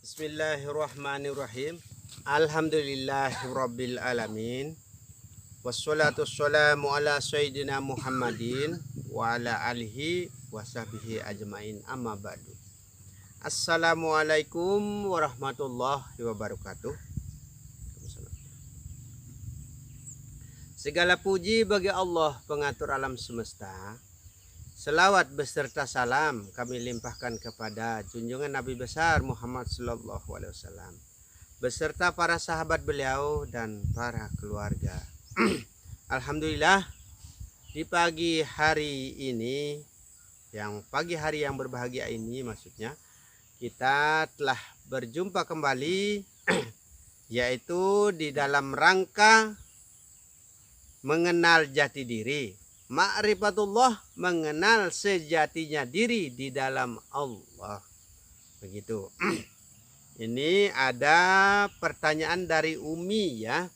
Bismillahirrahmanirrahim. Alhamdulillahirabbil alamin. Wassalatu wassalamu ala sayyidina Muhammadin wa ala alihi washabihi ajmain, amma ba'du. Assalamualaikum warahmatullahi wabarakatuh. Segala puji bagi Allah, pengatur alam semesta. Selawat beserta salam kami limpahkan kepada junjungan Nabi besar Muhammad sallallahu alaihi wasallam beserta para sahabat beliau dan para keluarga. Alhamdulillah, di pagi hari ini, pagi hari yang berbahagia ini maksudnya, kita telah berjumpa kembali yaitu di dalam rangka mengenal jati diri. Ma'rifatullah, mengenal sejatinya diri di dalam Allah. Begitu. Ini ada pertanyaan dari Umi ya.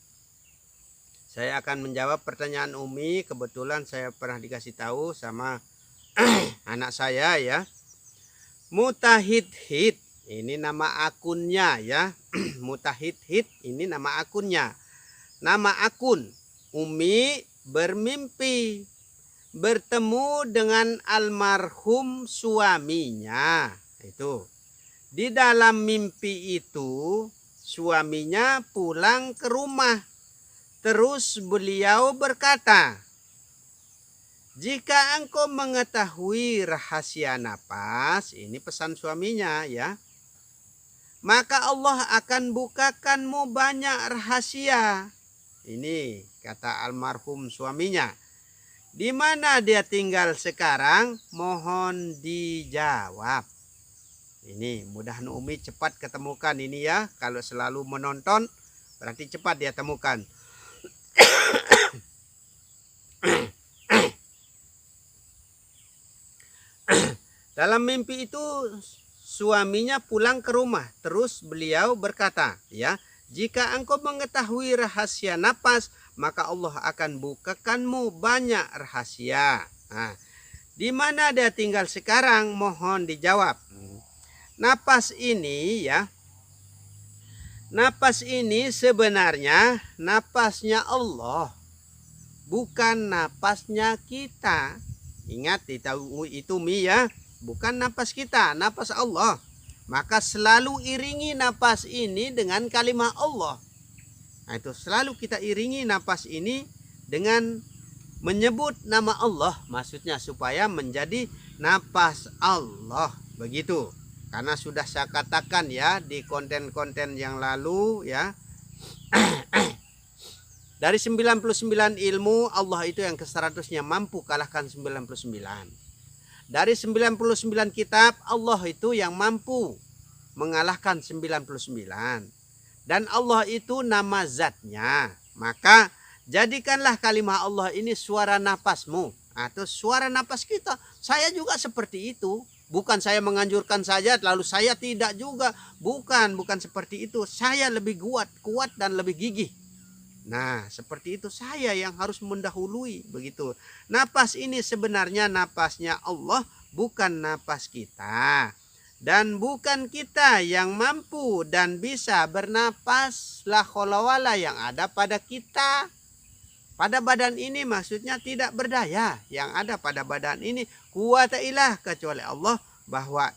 Saya akan menjawab pertanyaan Umi. Kebetulan saya pernah dikasih tahu sama anak saya ya. Mutahid-hid, ini nama akunnya ya. Mutahid-hid, ini nama akunnya. Nama akun Umi bermimpi bertemu dengan almarhum suaminya. Itu di dalam mimpi itu suaminya pulang ke rumah. Terus beliau berkata, jika engkau mengetahui rahasia napas, ini pesan suaminya ya, maka Allah akan bukakanmu banyak rahasia. Ini kata almarhum suaminya. Di mana dia tinggal sekarang? Mohon dijawab. Ini mudah-mudahan Umi cepat ketemukan ini ya. Kalau selalu menonton berarti cepat dia temukan. Dalam mimpi itu suaminya pulang ke rumah. Terus beliau berkata ya, jika engkau mengetahui rahasia napas, maka Allah akan bukakanmu banyak rahasia. Nah, di mana dia tinggal sekarang? Mohon dijawab. Napas ini ya, napas ini sebenarnya napasnya Allah, bukan napasnya kita. Ingat itu Mi ya, bukan napas kita, napas Allah. Maka selalu iringi napas ini dengan kalimat Allah. Nah, itu selalu kita iringi napas ini dengan menyebut nama Allah, maksudnya supaya menjadi napas Allah. Begitu. Karena sudah saya katakan ya di konten-konten yang lalu ya. Dari 99 ilmu, Allah itu yang ke-100-nya mampu kalahkan 99. Dari 99 kitab, Allah itu yang mampu mengalahkan 99. Dan Allah itu nama zatnya. Maka jadikanlah kalimat Allah ini suara napasmu. Atau suara napas kita. Saya juga seperti itu. Bukan saya menganjurkan saja lalu saya tidak juga. Bukan seperti itu. Saya lebih kuat dan lebih gigih. Nah, seperti itu saya yang harus mendahului begitu. Napas ini sebenarnya napasnya Allah, bukan napas kita. Dan bukan kita yang mampu dan bisa bernapas la khaula wala yang ada pada kita. Pada badan ini maksudnya tidak berdaya. Yang ada pada badan ini quwata ilah kecuali Allah, bahwa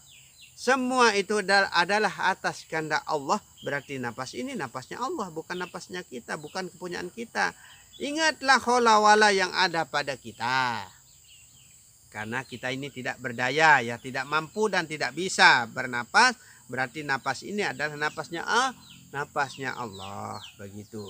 semua itu adalah atas kehendak Allah. Berarti napas ini napasnya Allah, bukan napasnya kita, bukan kepunyaan kita. Ingatlah khaula wala yang ada pada kita. Karena kita ini tidak berdaya ya, tidak mampu dan tidak bisa bernapas, berarti napas ini adalah napasnya Allah begitu.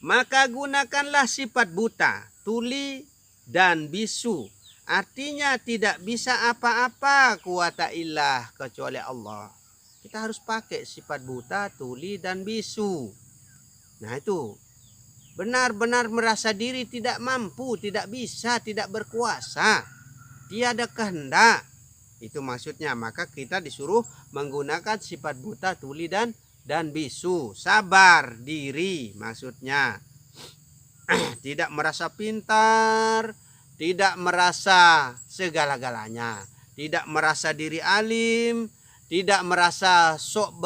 Maka gunakanlah sifat buta, tuli dan bisu. Artinya tidak bisa apa-apa quwata illah kecuali Allah. Kita harus pakai sifat buta, tuli dan bisu. Nah itu benar-benar merasa diri tidak mampu, tidak bisa, tidak berkuasa, tiada kehendak. Itu maksudnya. Maka kita disuruh menggunakan sifat buta, tuli dan bisu. Sabar diri maksudnya. Tidak merasa pintar, tidak merasa segala-galanya. tidak merasa diri alim, tidak merasa sok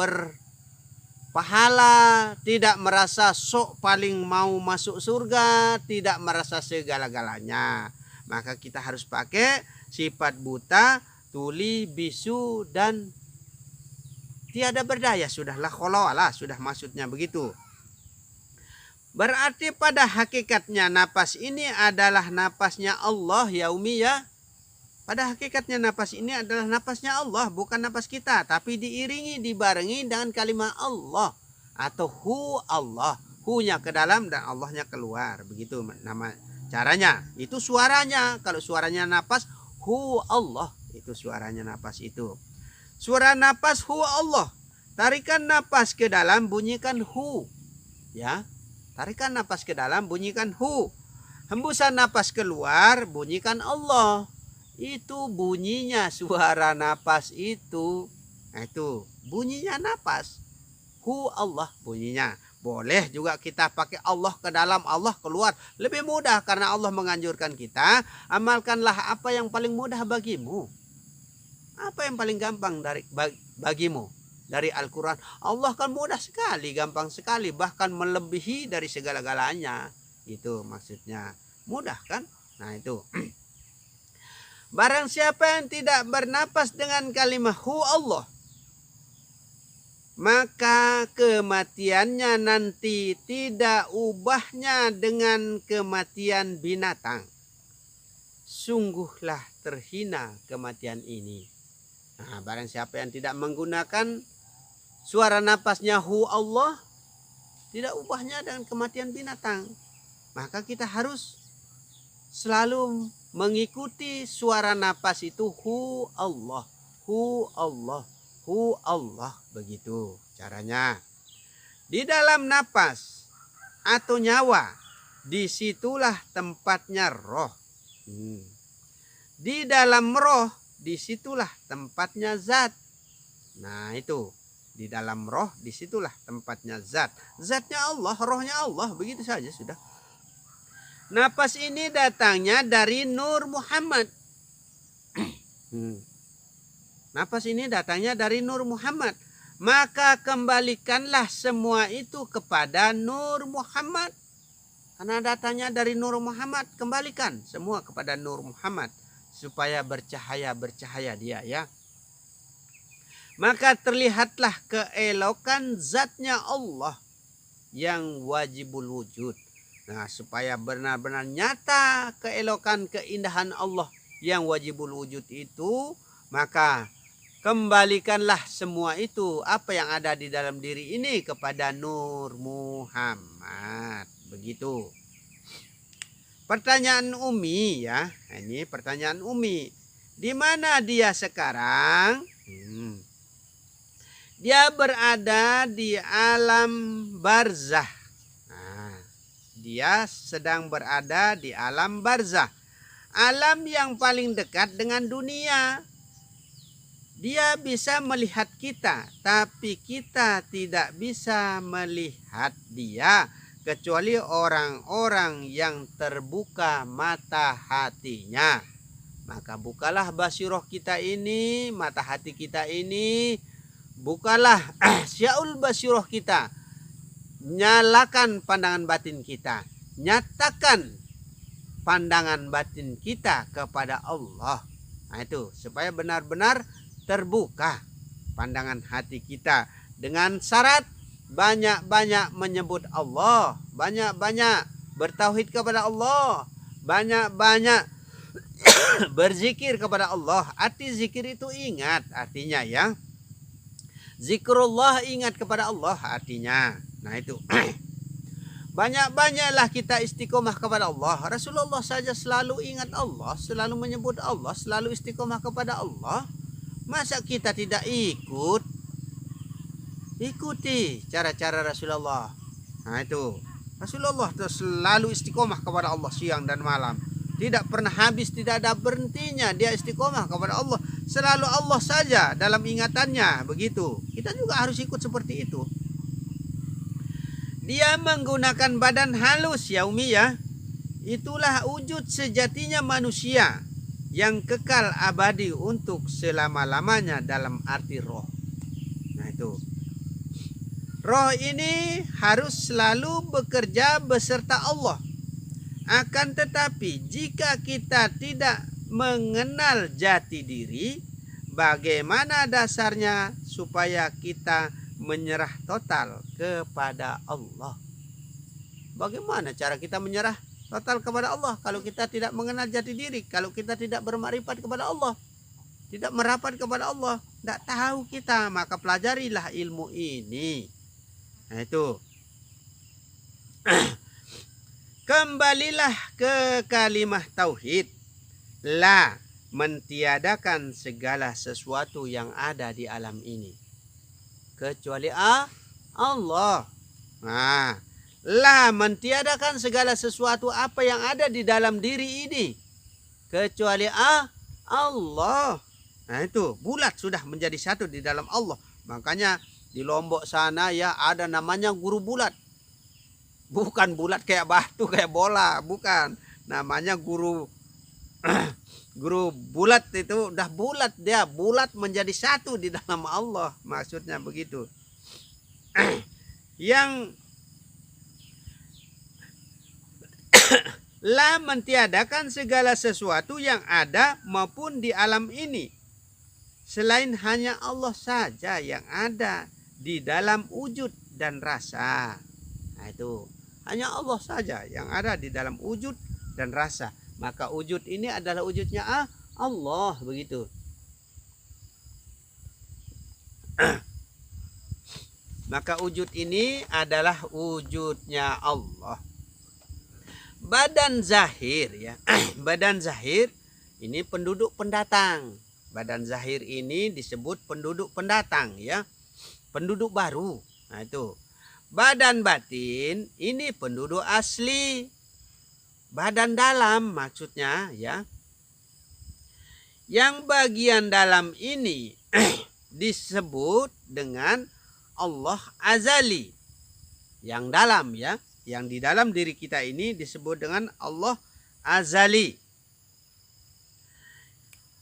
berpahala, tidak merasa sok paling mau masuk surga, tidak merasa segala-galanya. Maka kita harus pakai sifat buta, tuli, bisu, dan tiada berdaya. Sudahlah kholawalah, sudah maksudnya begitu. Berarti pada hakikatnya napas ini adalah napasnya Allah ya Umi ya. Pada hakikatnya napas ini adalah napasnya Allah, bukan napas kita. Tapi diiringi, dibarengi dengan kalimat Allah. Atau hu Allah. Hu-nya ke dalam dan Allah-nya keluar. Begitu nama caranya. Itu suaranya. Kalau suaranya napas, hu Allah. Itu suaranya napas itu. Suara napas hu Allah. Tarikan napas ke dalam, bunyikan hu. Ya. Tarikan napas ke dalam, bunyikan hu. Hembusan napas keluar, bunyikan Allah. Itu bunyinya suara napas itu. Nah itu bunyinya napas. Hu Allah bunyinya. Boleh juga kita pakai Allah ke dalam, Allah keluar. Lebih mudah karena Allah menganjurkan kita. Amalkanlah apa yang paling mudah bagimu. Apa yang paling gampang bagimu. Dari Al-Quran. Allah kan mudah sekali, gampang sekali. Bahkan melebihi dari segala-galanya. Itu maksudnya. Mudah kan? Nah itu. Barang siapa yang tidak bernapas dengan kalimat hu Allah, maka kematiannya nanti tidak ubahnya dengan kematian binatang. Sungguhlah terhina kematian ini. Nah, barang siapa yang tidak menggunakan suara napasnya hu Allah, tidak ubahnya dengan kematian binatang. Maka kita harus selalu mengikuti suara napas itu hu Allah, hu Allah, hu Allah. Begitu caranya. Di dalam napas atau nyawa, disitulah tempatnya roh. Di dalam roh, disitulah tempatnya zat. Nah itu. Di dalam roh, disitulah tempatnya zat. Zatnya Allah, rohnya Allah. Begitu saja sudah. Napas ini datangnya dari Nur Muhammad. Napas ini datangnya dari Nur Muhammad. Maka kembalikanlah semua itu kepada Nur Muhammad. Karena datangnya dari Nur Muhammad, kembalikan semua kepada Nur Muhammad. Supaya bercahaya dia ya. Maka terlihatlah keelokan zatnya Allah yang wajibul wujud. Nah, supaya benar-benar nyata keelokan keindahan Allah yang wajibul wujud itu, maka kembalikanlah semua itu apa yang ada di dalam diri ini kepada Nur Muhammad. Begitu. Pertanyaan Umi ya, ini pertanyaan Umi. Di mana dia sekarang? Dia berada di alam barzah. Dia sedang berada di alam barzah. Alam yang paling dekat dengan dunia. Dia bisa melihat kita, tapi kita tidak bisa melihat dia. Kecuali orang-orang yang terbuka mata hatinya. Maka bukalah basiroh kita ini, mata hati kita ini. Bukalah syaul basiroh kita. Nyalakan pandangan batin kita. Nyatakan pandangan batin kita kepada Allah. Nah itu supaya benar-benar terbuka pandangan hati kita. Dengan syarat banyak-banyak menyebut Allah. Banyak-banyak bertauhid kepada Allah. Banyak-banyak berzikir kepada Allah. Arti zikir itu ingat artinya ya. Zikrullah ingat kepada Allah artinya. Nah itu. Banyak-banyaklah kita istiqomah kepada Allah. Rasulullah saja selalu ingat Allah, selalu menyebut Allah, selalu istiqomah kepada Allah. Masa kita tidak ikut? Ikuti cara-cara Rasulullah. Nah itu. Rasulullah selalu istiqomah kepada Allah siang dan malam. Tidak pernah habis, tidak ada berhentinya dia istiqomah kepada Allah. Selalu Allah saja dalam ingatannya. Begitu. Kita juga harus ikut seperti itu. Dia menggunakan badan halus ya Umi ya. Itulah wujud sejatinya manusia. yang kekal abadi untuk selama-lamanya dalam arti roh. Nah itu. Roh ini harus selalu bekerja beserta Allah. Akan tetapi jika kita tidak mengenal jati diri, bagaimana dasarnya supaya kita menyerah total kepada Allah? Bagaimana cara kita menyerah total kepada Allah kalau kita tidak mengenal jati diri, kalau kita tidak bermakrifat kepada Allah, tidak merapat kepada Allah, tidak tahu kita, maka pelajarilah ilmu ini. Nah itu. Kembalilah ke kalimah tauhid. La, mentiadakan segala sesuatu yang ada di alam ini kecuali Allah. Nah, la, mentiadakan segala sesuatu apa yang ada di dalam diri ini kecuali Allah. Nah itu, bulat sudah menjadi satu di dalam Allah. Makanya di Lombok sana ya ada namanya guru bulat. Bukan bulat kayak batu, kayak bola, bukan. Namanya guru guru bulat, itu udah bulat, dia bulat menjadi satu di dalam Allah, maksudnya begitu. Yang la, mentiadakan segala sesuatu yang ada maupun di alam ini selain hanya Allah saja yang ada di dalam wujud dan rasa. Nah itu, hanya Allah saja yang ada di dalam wujud dan rasa. Maka wujud ini adalah wujudnya Allah, begitu. Maka wujud ini adalah wujudnya Allah. Badan zahir ya. Badan zahir ini penduduk pendatang. Badan zahir ini disebut penduduk pendatang ya. Penduduk baru. Nah itu. Badan batin ini penduduk asli. Badan dalam maksudnya ya. Yang bagian dalam ini disebut dengan Allah azali. Yang dalam ya. Yang di dalam diri kita ini disebut dengan Allah azali.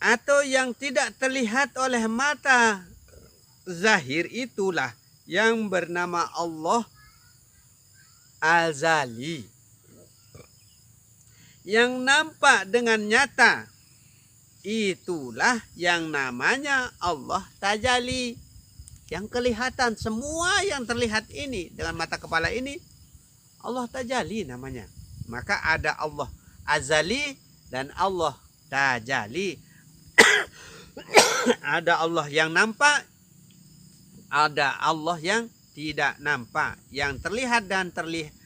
Atau yang tidak terlihat oleh mata zahir itulah yang bernama Allah azali. Yang nampak dengan nyata itulah yang namanya Allah tajali. Yang kelihatan, semua yang terlihat ini dengan mata kepala ini Allah tajali namanya. Maka ada Allah azali dan Allah tajali. Ada Allah yang nampak, ada Allah yang tidak nampak. Yang terlihat dan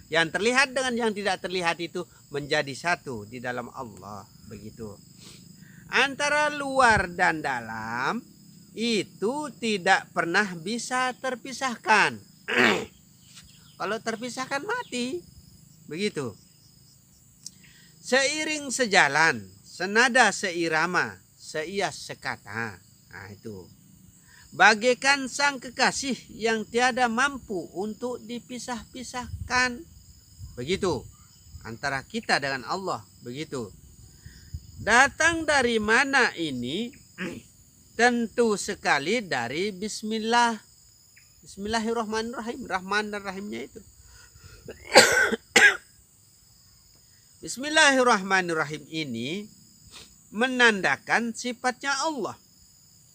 yang terlihat dengan yang tidak terlihat itu menjadi satu di dalam Allah, begitu. Antara luar dan dalam itu tidak pernah bisa terpisahkan. Kalau terpisahkan mati, begitu. Seiring sejalan, senada seirama, seias sekata. Nah itu. Bagaikan sang kekasih yang tiada mampu untuk dipisah-pisahkan. Begitu. Antara kita dengan Allah, begitu. Datang dari mana ini? Tentu sekali dari bismillah. Bismillahirrahmanirrahim. Rahman dan Rahimnya itu. Bismillahirrahmanirrahim ini menandakan sifatnya Allah.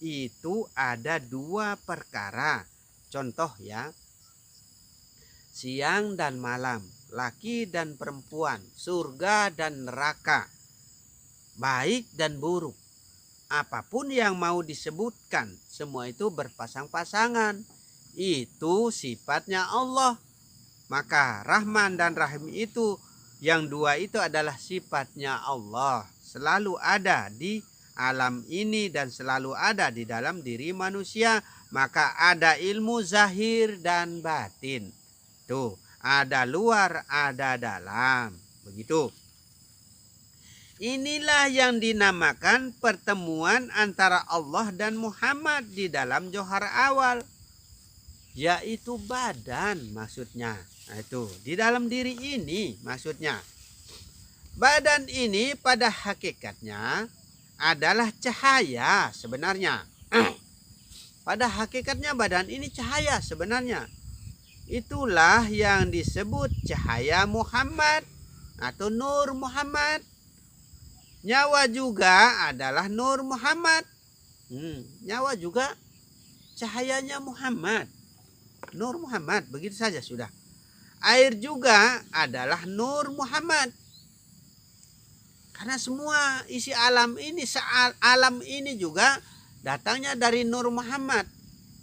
Itu ada dua perkara. Contoh ya. Siang dan malam. Laki dan perempuan. Surga dan neraka. Baik dan buruk. Apapun yang mau disebutkan. Semua itu berpasang-pasangan. Itu sifatnya Allah. Maka Rahman dan Rahim itu, yang dua itu adalah sifatnya Allah. Selalu ada di alam ini dan selalu ada di dalam diri manusia. Maka ada ilmu zahir dan batin. Tuh, ada luar, ada dalam. Begitu. Inilah yang dinamakan pertemuan antara Allah dan Muhammad di dalam Johar awal. Yaitu badan maksudnya. Nah itu di dalam diri ini maksudnya. Badan ini pada hakikatnya adalah cahaya sebenarnya. Pada hakikatnya badan ini cahaya sebenarnya. Itulah yang disebut cahaya Muhammad atau Nur Muhammad. Nyawa juga adalah Nur Muhammad. Nyawa juga cahayanya Muhammad. Nur Muhammad, begitu saja sudah. Air juga adalah Nur Muhammad. Karena semua isi alam ini, alam ini juga datangnya dari Nur Muhammad.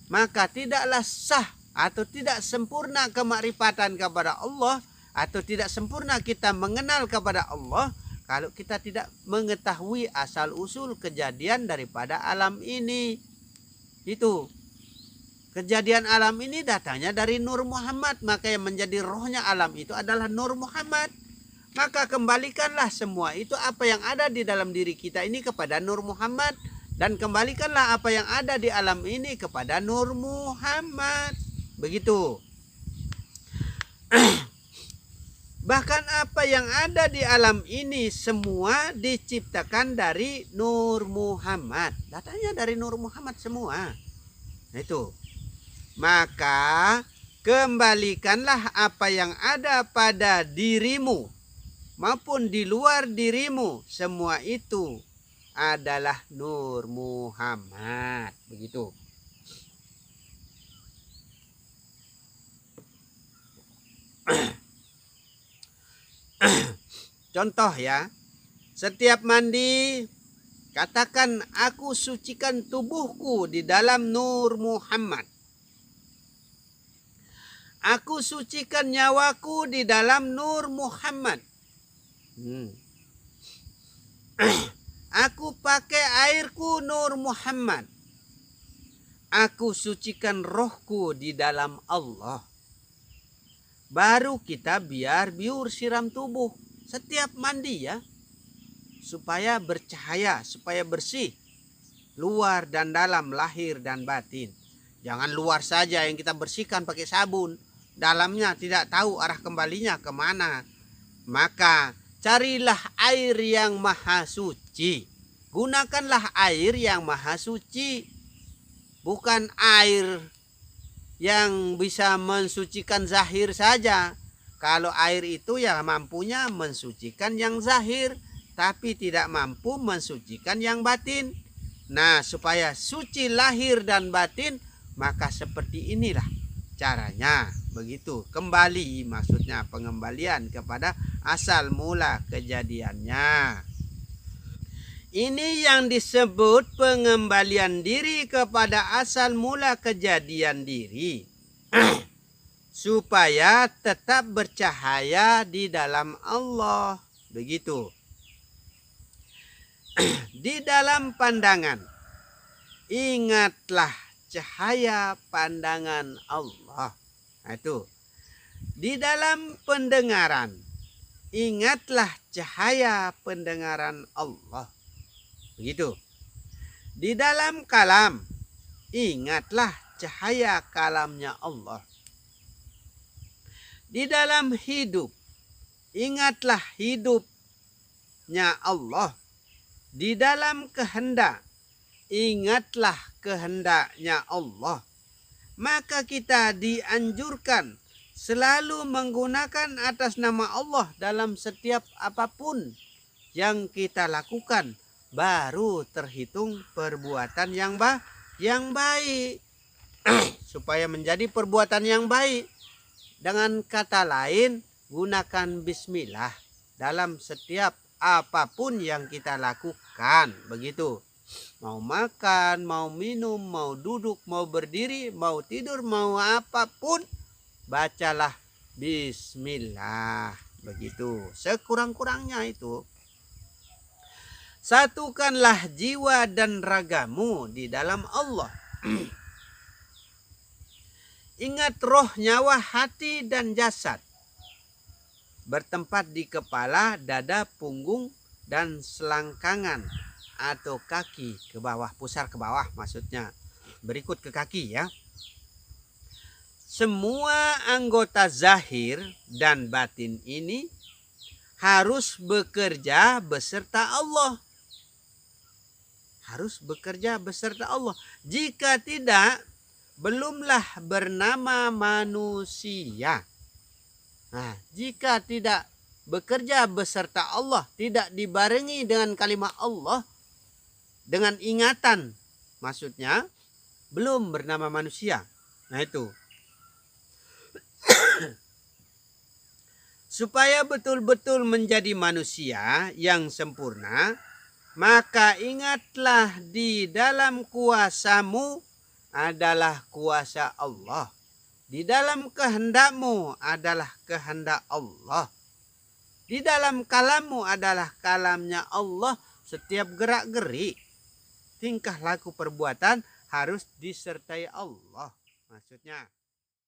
Maka tidaklah sah atau tidak sempurna kemakrifatan kepada Allah, atau tidak sempurna kita mengenal kepada Allah kalau kita tidak mengetahui asal usul kejadian daripada alam ini. Itu kejadian alam ini datangnya dari Nur Muhammad, maka yang menjadi rohnya alam itu adalah Nur Muhammad. Maka kembalikanlah semua itu apa yang ada di dalam diri kita ini kepada Nur Muhammad, dan kembalikanlah apa yang ada di alam ini kepada Nur Muhammad. Begitu. Bahkan apa yang ada di alam ini semua diciptakan dari Nur Muhammad. Datanya dari Nur Muhammad semua. Nah itu. Maka kembalikanlah apa yang ada pada dirimu maupun di luar dirimu. Semua itu adalah Nur Muhammad. Begitu. Contoh ya, setiap mandi katakan aku sucikan tubuhku di dalam Nur Muhammad. Aku sucikan nyawaku di dalam Nur Muhammad. Aku pakai airku Nur Muhammad. Aku sucikan rohku di dalam Allah. Baru kita biur siram tubuh setiap mandi ya, supaya bercahaya, supaya bersih, luar dan dalam, lahir dan batin. Jangan luar saja yang kita bersihkan pakai sabun, dalamnya tidak tahu arah kembalinya kemana. Maka carilah air yang maha suci. Gunakanlah air yang maha suci, bukan air yang bisa mensucikan zahir saja. Kalau air itu ya mampunya mensucikan yang zahir, tapi tidak mampu mensucikan yang batin. Nah, supaya suci lahir dan batin, maka seperti inilah caranya. Begitu, kembali, maksudnya pengembalian kepada asal mula kejadiannya. Ini yang disebut pengembalian diri kepada asal mula kejadian diri. Supaya tetap bercahaya di dalam Allah. Begitu. Di dalam pandangan, ingatlah cahaya pandangan Allah. Nah, itu. Di dalam pendengaran, ingatlah cahaya pendengaran Allah. Begitu. Di dalam kalam, ingatlah cahaya kalamnya Allah. Di dalam hidup, ingatlah hidupnya Allah. Di dalam kehendak, ingatlah kehendaknya Allah. Maka kita dianjurkan selalu menggunakan atas nama Allah dalam setiap apapun yang kita lakukan. Baru terhitung perbuatan yang baik. Supaya menjadi perbuatan yang baik. Dengan kata lain, gunakan bismillah dalam setiap apapun yang kita lakukan. Begitu. Mau makan, mau minum, mau duduk, mau berdiri, mau tidur, mau apapun, bacalah bismillah. Begitu. Sekurang-kurangnya itu. Satukanlah jiwa dan ragamu di dalam Allah. Ingat roh, nyawa, hati, dan jasad. Bertempat di kepala, dada, punggung, dan selangkangan atau kaki ke bawah. Pusar ke bawah maksudnya. Berikut ke kaki ya. Semua anggota zahir dan batin ini harus bekerja beserta Allah. harus bekerja beserta Allah. Jika tidak, belumlah bernama manusia. Nah, jika tidak bekerja beserta Allah, tidak dibarengi dengan kalimat Allah, dengan ingatan, maksudnya belum bernama manusia. Nah itu. Supaya betul-betul menjadi manusia yang sempurna, maka ingatlah di dalam kuasamu adalah kuasa Allah. Di dalam kehendakmu adalah kehendak Allah. Di dalam kalammu adalah kalamnya Allah. Setiap gerak-gerik, tingkah laku perbuatan harus disertai Allah. Maksudnya